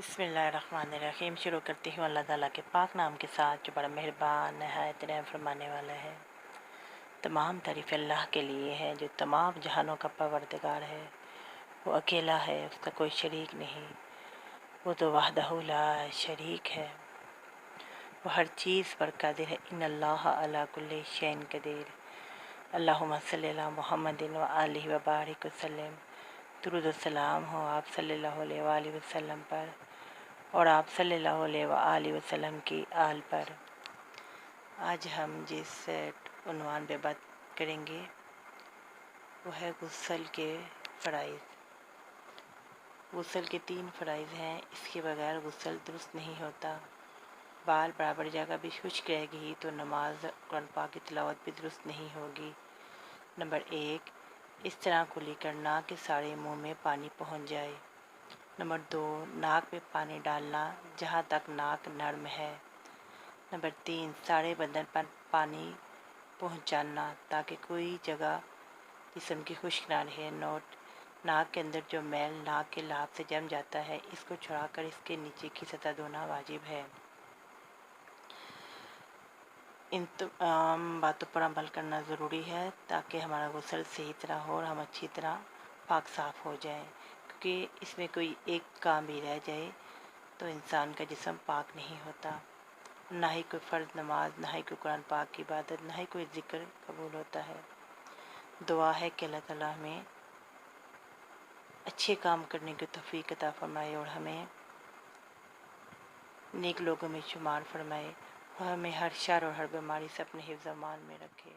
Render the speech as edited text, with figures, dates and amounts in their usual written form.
बिस्मिल्लाहिर्रहमानिर्रहीम। शुरू करती हूँ अल्लाह ताला के पाक नाम के साथ जो बड़ा मेहरबान नहायत रहम फरमाने वाला है। तमाम तारीफ़ अल्लाह के लिए है जो तमाम जहानों का परवरदिगार है। वो अकेला है, उसका कोई शरीक नहीं। वो तो वहदहू ला शरीक है। वो हर चीज़ पर कादिर है। इन्नल्लाह अला कुल्ली शैइन कदीर। अल्लाहुम्मा सल्लि अला मुहम्मदिन व आलिहि व बारिक वसल्लम। दुरूद व सलाम हो आप सल्लल्लाहु अलैहि वसल्लम पर और आप सल्लल्लाहु अलैहि वसल्लम की आल पर। आज हम जिस उन्वान पे बात करेंगे वो है गुस्ल के फ़राइज़। गुस्ल के 3 फ़राइज़ हैं, इसके बगैर गुस्ल दुरुस्त नहीं होता। बाल बराबर जगह भी खुश्क रहेगी तो नमाज कुरान पाक की तिलावत भी दुरुस्त नहीं होगी। नंबर 1, इस तरह कुली करना कि सारे मुंह में पानी पहुंच जाए। नंबर 2, नाक में पानी डालना जहाँ तक नाक नरम है। नंबर 3, सारे बदन पर पानी पहुँचाना ताकि कोई जगह जिस्म की खुश्क ना रहे। नोट, नाक के अंदर जो मैल नाक के लाभ से जम जाता है इसको छुड़ाकर इसके नीचे की सतह धोना वाजिब है। इन तमाम बातों पर अमल करना ज़रूरी है ताकि हमारा गुस्ल सही तरह हो और हम अच्छी तरह पाक साफ़ हो जाएं, क्योंकि इसमें कोई एक काम भी रह जाए तो इंसान का जिस्म पाक नहीं होता। ना ही कोई फ़र्ज़ नमाज, ना ही कोई कुरान पाक की इबादत, ना ही कोई ज़िक्र कबूल होता है। दुआ है कि अल्लाह ताला हमें अच्छे काम करने की तौफ़ीक अता फ़रमाए और हमें नेक लोगों में शुमार फरमाए और हमें हर शर और हर बीमारी से अपने हिफ्ज़-ओ-अमान में रखे।